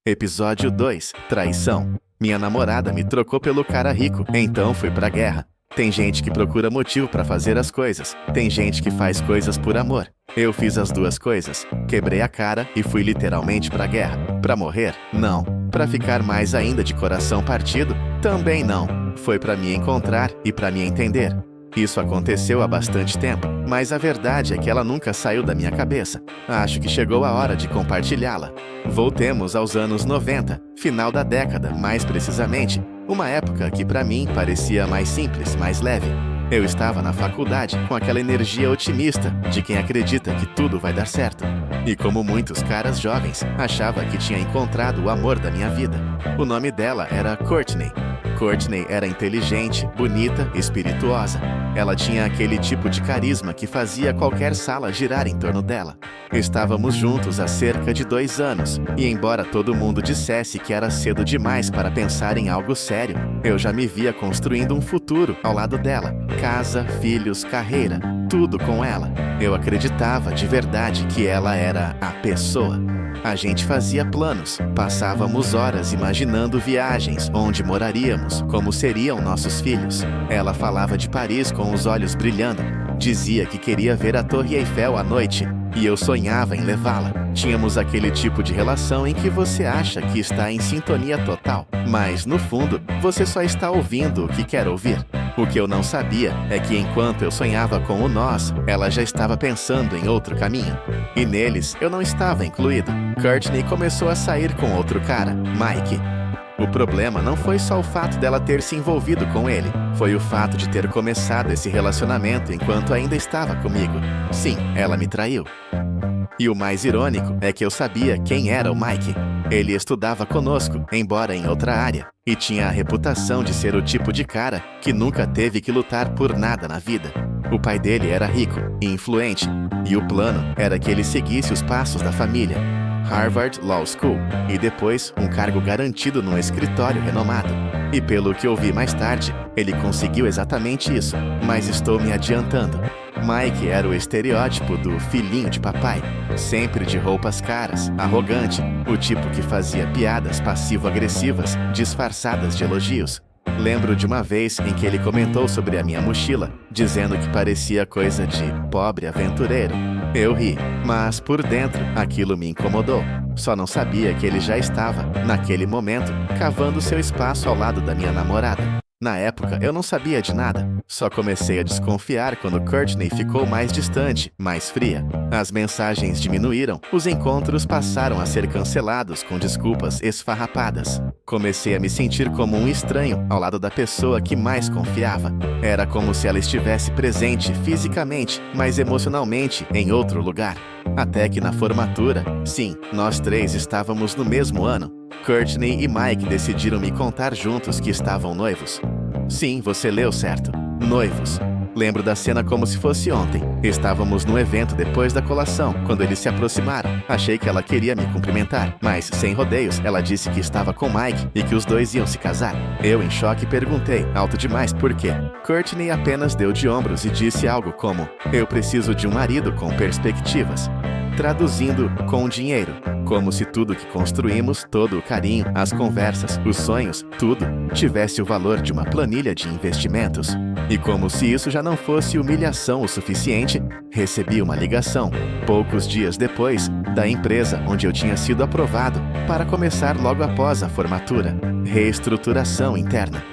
Episódio 2: Traição. Minha namorada me trocou pelo cara rico, então fui pra guerra. Tem gente que procura motivo pra fazer as coisas. Tem gente que faz coisas por amor. Eu fiz as duas coisas. Quebrei a cara e fui literalmente pra guerra. Pra morrer? Não. Pra ficar mais ainda de coração partido? Também não. Foi pra me encontrar e pra me entender. Isso aconteceu há bastante tempo, mas a verdade é que ela nunca saiu da minha cabeça. Acho que chegou a hora de compartilhá-la. Voltemos aos anos 90, final da década, mais precisamente, uma época que pra mim parecia mais simples, mais leve. Eu estava na faculdade com aquela energia otimista de quem acredita que tudo vai dar certo. E como muitos caras jovens, achava que tinha encontrado o amor da minha vida. O nome dela era Courtney. Courtney era inteligente, bonita, espirituosa. Ela tinha aquele tipo de carisma que fazia qualquer sala girar em torno dela. Estávamos juntos há cerca de 2 anos, e embora todo mundo dissesse que era cedo demais para pensar em algo sério, eu já me via construindo um futuro ao lado dela. Casa, filhos, carreira, tudo com ela. Eu acreditava de verdade que ela era a pessoa. A gente fazia planos, passávamos horas imaginando viagens, onde moraríamos, como seriam nossos filhos. Ela falava de Paris com os olhos brilhando, dizia que queria ver a Torre Eiffel à noite, e eu sonhava em levá-la. Tínhamos aquele tipo de relação em que você acha que está em sintonia total, mas no fundo, você só está ouvindo o que quer ouvir. O que eu não sabia é que enquanto eu sonhava com o nós, ela já estava pensando em outro caminho. E neles, eu não estava incluído. Courtney começou a sair com outro cara, Mike. O problema não foi só o fato dela ter se envolvido com ele, foi o fato de ter começado esse relacionamento enquanto ainda estava comigo. Sim, ela me traiu. E o mais irônico é que eu sabia quem era o Mike. Ele estudava conosco, embora em outra área, e tinha a reputação de ser o tipo de cara que nunca teve que lutar por nada na vida. O pai dele era rico e influente, e o plano era que ele seguisse os passos da família. Harvard Law School, e depois um cargo garantido num escritório renomado. E pelo que ouvi mais tarde, ele conseguiu exatamente isso, mas estou me adiantando. Mike era o estereótipo do filhinho de papai, sempre de roupas caras, arrogante, o tipo que fazia piadas passivo-agressivas, disfarçadas de elogios. Lembro de uma vez em que ele comentou sobre a minha mochila, dizendo que parecia coisa de pobre aventureiro. Eu ri, mas por dentro aquilo me incomodou. Só não sabia que ele já estava, naquele momento, cavando seu espaço ao lado da minha namorada. Na época, eu não sabia de nada. Só comecei a desconfiar quando Courtney ficou mais distante, mais fria. As mensagens diminuíram, os encontros passaram a ser cancelados com desculpas esfarrapadas. Comecei a me sentir como um estranho ao lado da pessoa que mais confiava. Era como se ela estivesse presente fisicamente, mas emocionalmente em outro lugar. Até que na formatura, sim, nós 3 estávamos no mesmo ano. Courtney e Mike decidiram me contar juntos que estavam noivos. Sim, você leu certo. Noivos. Lembro da cena como se fosse ontem. Estávamos no evento depois da colação, quando eles se aproximaram. Achei que ela queria me cumprimentar, mas, sem rodeios, ela disse que estava com Mike e que os dois iam se casar. Eu, em choque, perguntei, alto demais, por quê? Courtney apenas deu de ombros e disse algo como: eu preciso de um marido com perspectivas. Traduzindo, com dinheiro. Como se tudo que construímos, todo o carinho, as conversas, os sonhos, tudo, tivesse o valor de uma planilha de investimentos. E como se isso já não fosse humilhação o suficiente, recebi uma ligação, poucos dias depois, da empresa onde eu tinha sido aprovado para começar logo após a formatura. Reestruturação interna.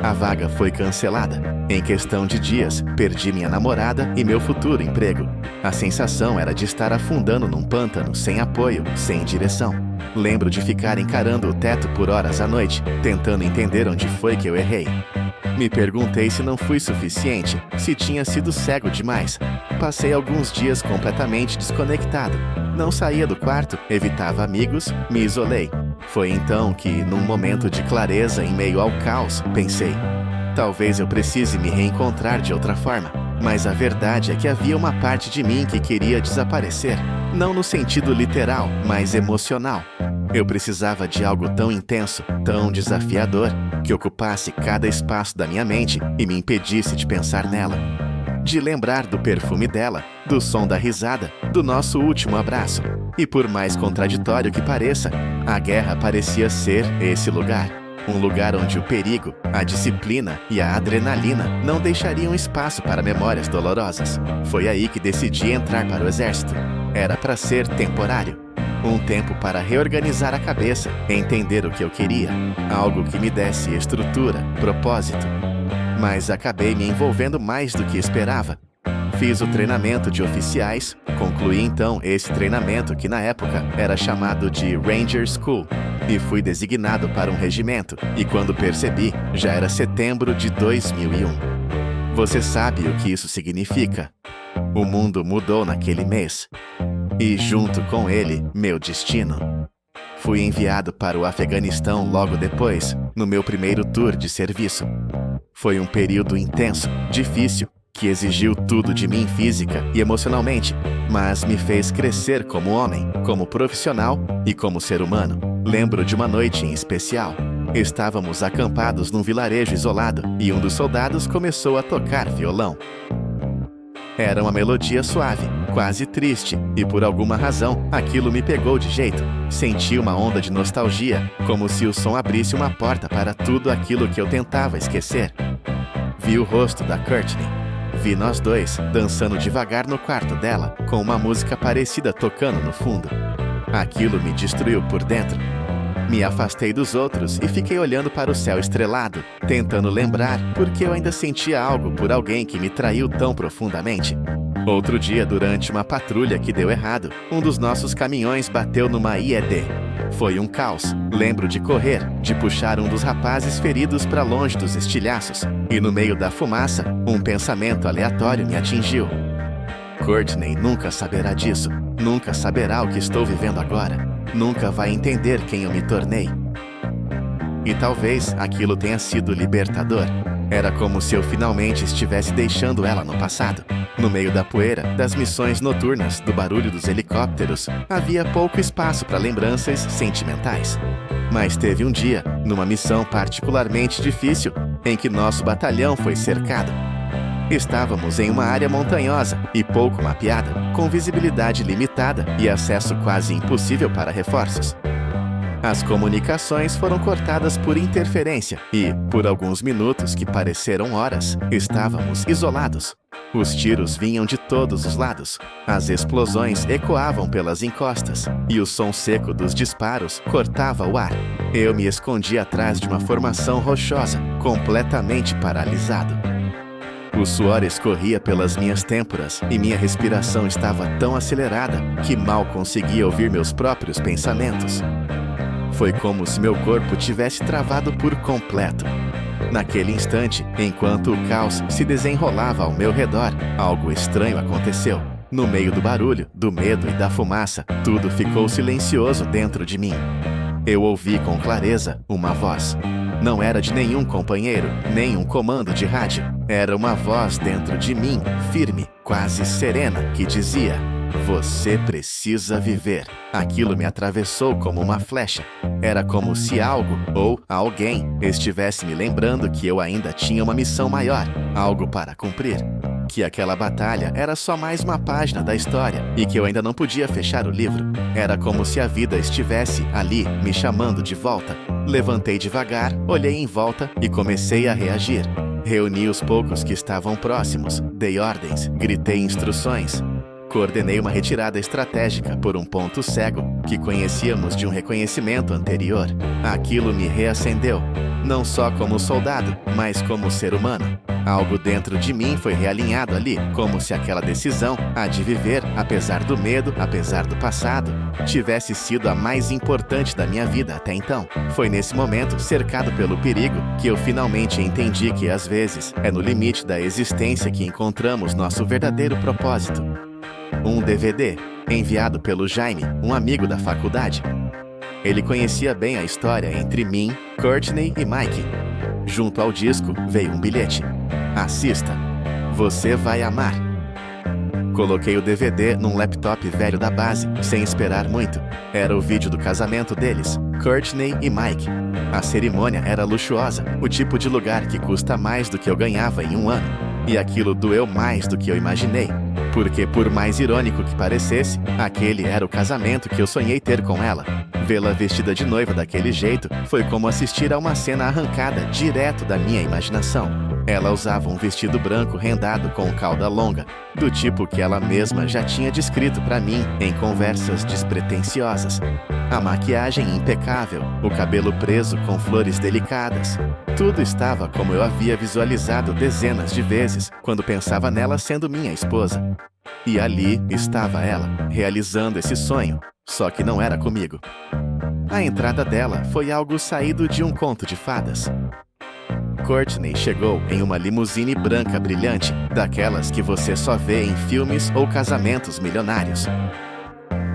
A vaga foi cancelada. Em questão de dias, perdi minha namorada e meu futuro emprego. A sensação era de estar afundando num pântano, sem apoio, sem direção. Lembro de ficar encarando o teto por horas à noite, tentando entender onde foi que eu errei. Me perguntei se não fui suficiente, se tinha sido cego demais. Passei alguns dias completamente desconectado. Não saía do quarto, evitava amigos, me isolei. Foi então que, num momento de clareza em meio ao caos, pensei: talvez eu precise me reencontrar de outra forma. Mas a verdade é que havia uma parte de mim que queria desaparecer. Não no sentido literal, mas emocional. Eu precisava de algo tão intenso, tão desafiador, que ocupasse cada espaço da minha mente e me impedisse de pensar nela. De lembrar do perfume dela, do som da risada, do nosso último abraço. E por mais contraditório que pareça, a guerra parecia ser esse lugar. Um lugar onde o perigo, a disciplina e a adrenalina não deixariam espaço para memórias dolorosas. Foi aí que decidi entrar para o exército. Era para ser temporário. Um tempo para reorganizar a cabeça, entender o que eu queria. Algo que me desse estrutura, propósito. Mas acabei me envolvendo mais do que esperava. Fiz o treinamento de oficiais, concluí então esse treinamento que na época era chamado de Ranger School, e fui designado para um regimento, e quando percebi, já era setembro de 2001. Você sabe o que isso significa? O mundo mudou naquele mês, e junto com ele, meu destino. Fui enviado para o Afeganistão logo depois, no meu primeiro tour de serviço. Foi um período intenso, difícil, que exigiu tudo de mim física e emocionalmente, mas me fez crescer como homem, como profissional e como ser humano. Lembro de uma noite em especial. Estávamos acampados num vilarejo isolado e um dos soldados começou a tocar violão. Era uma melodia suave, quase triste, e por alguma razão aquilo me pegou de jeito. Senti uma onda de nostalgia, como se o som abrisse uma porta para tudo aquilo que eu tentava esquecer. Vi o rosto da Courtney. Vi nós dois dançando devagar no quarto dela, com uma música parecida tocando no fundo. Aquilo me destruiu por dentro. Me afastei dos outros e fiquei olhando para o céu estrelado, tentando lembrar porque eu ainda sentia algo por alguém que me traiu tão profundamente. Outro dia, durante uma patrulha que deu errado, um dos nossos caminhões bateu numa IED. Foi um caos. Lembro de correr, de puxar um dos rapazes feridos para longe dos estilhaços. E no meio da fumaça, um pensamento aleatório me atingiu. Courtney nunca saberá disso. Nunca saberá o que estou vivendo agora. Nunca vai entender quem eu me tornei. E talvez aquilo tenha sido libertador. Era como se eu finalmente estivesse deixando ela no passado. No meio da poeira, das missões noturnas, do barulho dos helicópteros, havia pouco espaço para lembranças sentimentais. Mas teve um dia, numa missão particularmente difícil, em que nosso batalhão foi cercado. Estávamos em uma área montanhosa e pouco mapeada, com visibilidade limitada e acesso quase impossível para reforços. As comunicações foram cortadas por interferência e, por alguns minutos que pareceram horas, estávamos isolados. Os tiros vinham de todos os lados. As explosões ecoavam pelas encostas e o som seco dos disparos cortava o ar. Eu me escondi atrás de uma formação rochosa, completamente paralisado. O suor escorria pelas minhas têmporas e minha respiração estava tão acelerada que mal conseguia ouvir meus próprios pensamentos. Foi como se meu corpo tivesse travado por completo. Naquele instante, enquanto o caos se desenrolava ao meu redor, algo estranho aconteceu. No meio do barulho, do medo e da fumaça, tudo ficou silencioso dentro de mim. Eu ouvi com clareza uma voz. Não era de nenhum companheiro, nem um comando de rádio. Era uma voz dentro de mim, firme, quase serena, que dizia: "Você precisa viver." Aquilo me atravessou como uma flecha. Era como se algo, ou alguém, estivesse me lembrando que eu ainda tinha uma missão maior, algo para cumprir. Que aquela batalha era só mais uma página da história e que eu ainda não podia fechar o livro. Era como se a vida estivesse ali, me chamando de volta. Levantei devagar, olhei em volta e comecei a reagir. Reuni os poucos que estavam próximos, dei ordens, gritei instruções. Coordenei uma retirada estratégica por um ponto cego que conhecíamos de um reconhecimento anterior. Aquilo me reacendeu, não só como soldado, mas como ser humano. Algo dentro de mim foi realinhado ali, como se aquela decisão, a de viver, apesar do medo, apesar do passado, tivesse sido a mais importante da minha vida até então. Foi nesse momento, cercado pelo perigo, que eu finalmente entendi que às vezes é no limite da existência que encontramos nosso verdadeiro propósito. Um DVD, enviado pelo Jaime, um amigo da faculdade. Ele conhecia bem a história entre mim, Courtney e Mike. Junto ao disco veio um bilhete. Assista. Você vai amar. Coloquei o DVD num laptop velho da base, sem esperar muito. Era o vídeo do casamento deles, Courtney e Mike. A cerimônia era luxuosa, o tipo de lugar que custa mais do que eu ganhava em um ano. E aquilo doeu mais do que eu imaginei. Porque por mais irônico que parecesse, aquele era o casamento que eu sonhei ter com ela. Vê-la vestida de noiva daquele jeito foi como assistir a uma cena arrancada direto da minha imaginação. Ela usava um vestido branco rendado com cauda longa, do tipo que ela mesma já tinha descrito para mim em conversas despretensiosas. A maquiagem impecável, o cabelo preso com flores delicadas. Tudo estava como eu havia visualizado dezenas de vezes quando pensava nela sendo minha esposa. E ali estava ela, realizando esse sonho, só que não era comigo. A entrada dela foi algo saído de um conto de fadas. Courtney chegou em uma limusine branca brilhante, daquelas que você só vê em filmes ou casamentos milionários.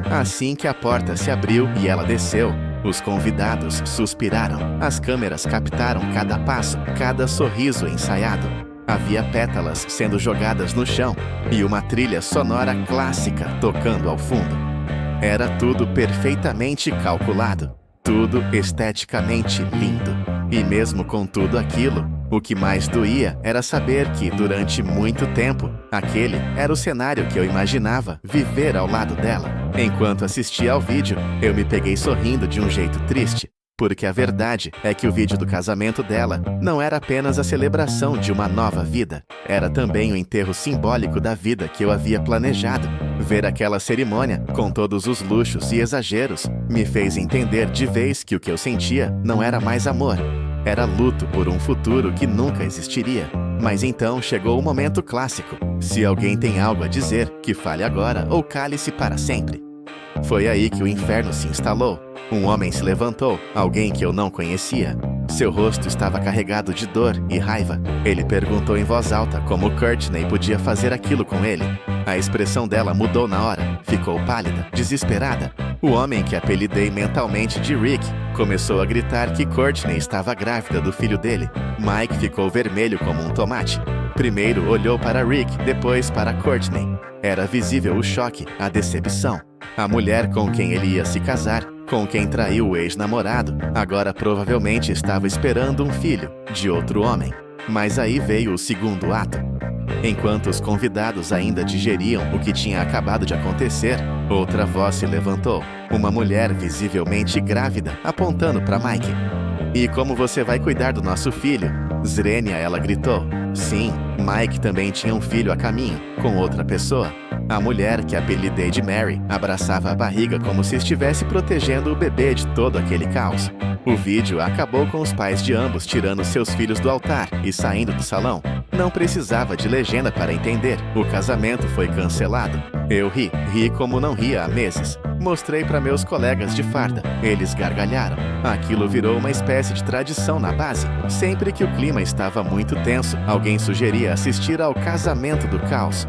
Assim que a porta se abriu e ela desceu, os convidados suspiraram. As câmeras captaram cada passo, cada sorriso ensaiado. Havia pétalas sendo jogadas no chão e uma trilha sonora clássica tocando ao fundo. Era tudo perfeitamente calculado, tudo esteticamente lindo. E mesmo com tudo aquilo, o que mais doía era saber que, durante muito tempo, aquele era o cenário que eu imaginava viver ao lado dela. Enquanto assistia ao vídeo, eu me peguei sorrindo de um jeito triste, porque a verdade é que o vídeo do casamento dela não era apenas a celebração de uma nova vida, era também o enterro simbólico da vida que eu havia planejado. Ver aquela cerimônia, com todos os luxos e exageros, me fez entender de vez que o que eu sentia não era mais amor. Era luto por um futuro que nunca existiria. Mas então chegou o momento clássico. Se alguém tem algo a dizer, que fale agora ou cale-se para sempre. Foi aí que o inferno se instalou. Um homem se levantou, alguém que eu não conhecia. Seu rosto estava carregado de dor e raiva. Ele perguntou em voz alta como Courtney podia fazer aquilo com ele. A expressão dela mudou na hora. Ficou pálida, desesperada. O homem, que apelidei mentalmente de Rick, começou a gritar que Courtney estava grávida do filho dele. Mike ficou vermelho como um tomate. Primeiro olhou para Rick, depois para Courtney. Era visível o choque, a decepção. A mulher com quem ele ia se casar, com quem traiu o ex-namorado, agora provavelmente estava esperando um filho de outro homem. Mas aí veio o segundo ato. Enquanto os convidados ainda digeriam o que tinha acabado de acontecer, outra voz se levantou. Uma mulher visivelmente grávida, apontando para Mike. "E como você vai cuidar do nosso filho?" Zrenia, ela gritou. Sim, Mike também tinha um filho a caminho, com outra pessoa. A mulher, que apelidei de Mary, abraçava a barriga como se estivesse protegendo o bebê de todo aquele caos. O vídeo acabou com os pais de ambos tirando seus filhos do altar e saindo do salão. Não precisava de legenda para entender, o casamento foi cancelado. Eu ri como não ria há meses. Mostrei para meus colegas de farda, eles gargalharam. Aquilo virou uma espécie de tradição na base. Sempre que o clima estava muito tenso, alguém sugeria assistir ao Casamento do Caos.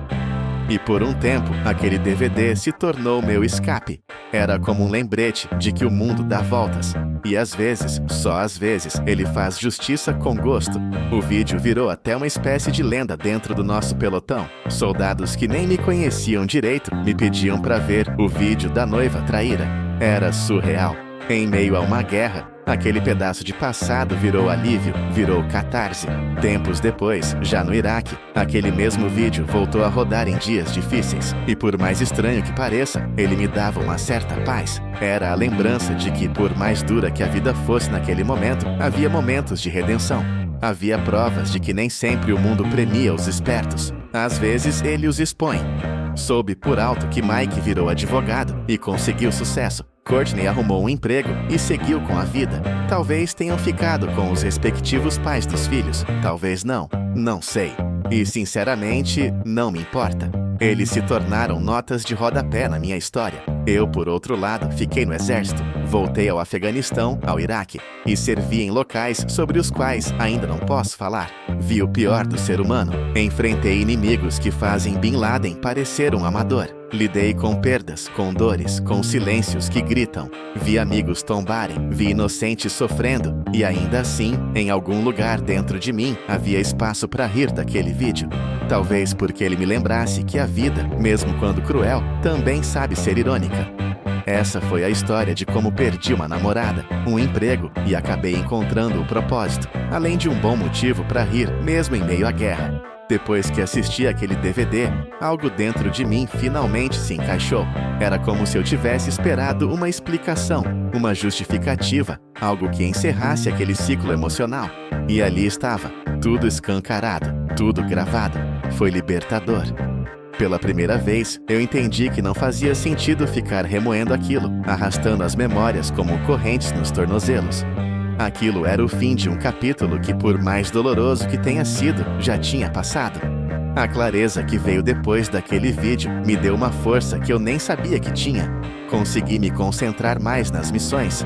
E por um tempo, aquele DVD se tornou meu escape. Era como um lembrete de que o mundo dá voltas. E às vezes, só às vezes, ele faz justiça com gosto. O vídeo virou até uma espécie de lenda dentro do nosso pelotão. Soldados que nem me conheciam direito me pediam para ver o vídeo da noiva traíra. Era surreal. Em meio a uma guerra, aquele pedaço de passado virou alívio, virou catarse. Tempos depois, já no Iraque, aquele mesmo vídeo voltou a rodar em dias difíceis. E por mais estranho que pareça, ele me dava uma certa paz. Era a lembrança de que, por mais dura que a vida fosse naquele momento, havia momentos de redenção. Havia provas de que nem sempre o mundo premia os espertos. Às vezes, ele os expõe. Soube por alto que Mike virou advogado e conseguiu sucesso. Courtney arrumou um emprego e seguiu com a vida. Talvez tenham ficado com os respectivos pais dos filhos. Talvez não. Não sei. E, sinceramente, não me importa. Eles se tornaram notas de rodapé na minha história. Eu, por outro lado, fiquei no exército. Voltei ao Afeganistão, ao Iraque, e servi em locais sobre os quais ainda não posso falar. Vi o pior do ser humano. Enfrentei inimigos que fazem Bin Laden parecer um amador. Lidei com perdas, com dores, com silêncios que gritam. Vi amigos tombarem, vi inocentes sofrendo. E ainda assim, em algum lugar dentro de mim, havia espaço para rir daquele vídeo. Talvez porque ele me lembrasse que a vida, mesmo quando cruel, também sabe ser irônica. Essa foi a história de como perdi uma namorada, um emprego e acabei encontrando o propósito, além de um bom motivo para rir, mesmo em meio à guerra. Depois que assisti aquele DVD, algo dentro de mim finalmente se encaixou. Era como se eu tivesse esperado uma explicação, uma justificativa, algo que encerrasse aquele ciclo emocional. E ali estava, tudo escancarado, tudo gravado. Foi libertador. Pela primeira vez, eu entendi que não fazia sentido ficar remoendo aquilo, arrastando as memórias como correntes nos tornozelos. Aquilo era o fim de um capítulo que, por mais doloroso que tenha sido, já tinha passado. A clareza que veio depois daquele vídeo me deu uma força que eu nem sabia que tinha. Consegui me concentrar mais nas missões.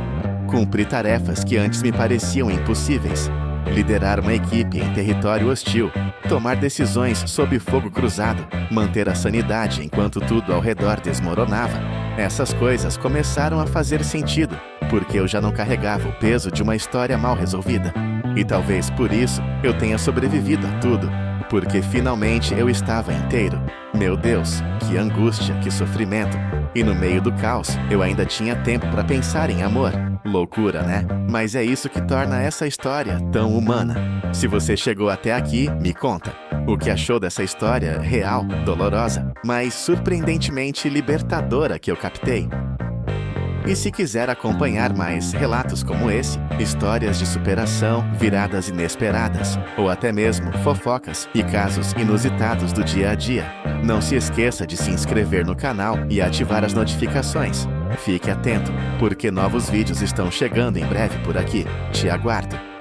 Cumpri tarefas que antes me pareciam impossíveis. Liderar uma equipe em território hostil, tomar decisões sob fogo cruzado, manter a sanidade enquanto tudo ao redor desmoronava. Essas coisas começaram a fazer sentido, porque eu já não carregava o peso de uma história mal resolvida. E talvez por isso eu tenha sobrevivido a tudo, porque finalmente eu estava inteiro. Meu Deus, que angústia, que sofrimento! E no meio do caos, eu ainda tinha tempo para pensar em amor. Loucura, né? Mas é isso que torna essa história tão humana. Se você chegou até aqui, me conta. O que achou dessa história real, dolorosa, mas surpreendentemente libertadora que eu captei? E se quiser acompanhar mais relatos como esse, histórias de superação, viradas inesperadas, ou até mesmo fofocas e casos inusitados do dia a dia, não se esqueça de se inscrever no canal e ativar as notificações. Fique atento, porque novos vídeos estão chegando em breve por aqui. Te aguardo!